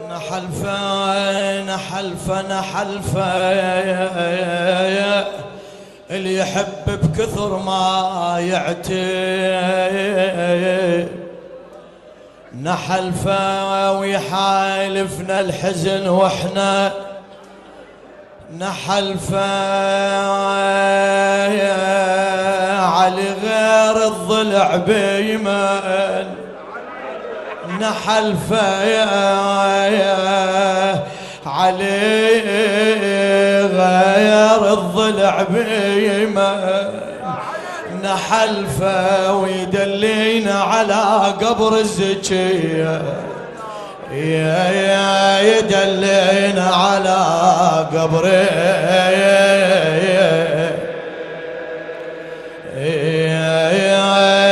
نحلفه نحلفه نحلفه اللي يحب بكثر ما يعتي، نحلفه ويحالفنا الحزن واحنا نحلفه على غير الضلع بيمن، نحلفه علي غير الضلع بيمن، نحلفه ويدلينا على قبر الزكية، يا يدلينا على قبر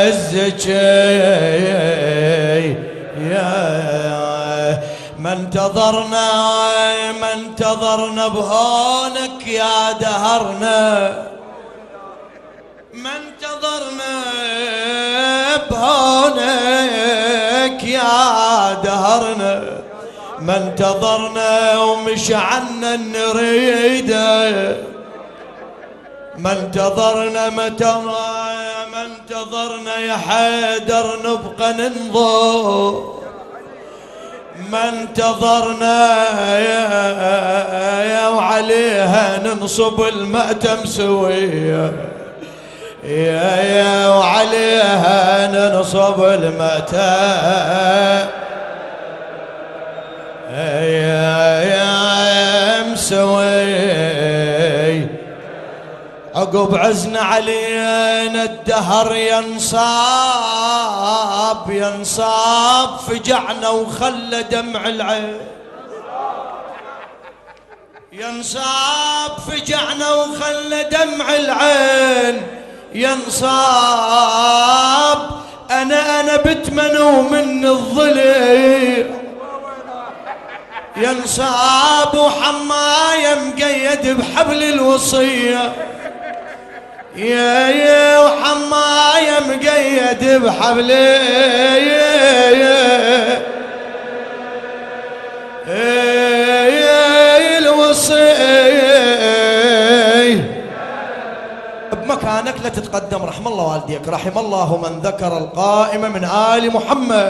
الزكية. ما انتظرنا بهونك يا دهرنا، ما انتظرنا بهونك يا دهرنا، ما انتظرنا ومش عنا نريده، ما انتظرنا ما انتظرنا يا حيدر نبقى ننظر، ما انتظرنا يا وعليها ننصب المأتم سوية، يا وعليها ننصب المأتم يا مسوي. عقب عزنا علينا الدهر ينصاب فجعنا وخلى دمع العين، ينصاب فجعنا وخلى دمع العين، ينصاب انا بتمنوا من الظليل، ينصاب وحمايه مقيد بحبل الوصيه، يا وحمايه مقيد بحبل الوصيه. بمكانك لا تتقدم، رحم الله والديك، رحم الله من ذكر القائمة من آل محمد.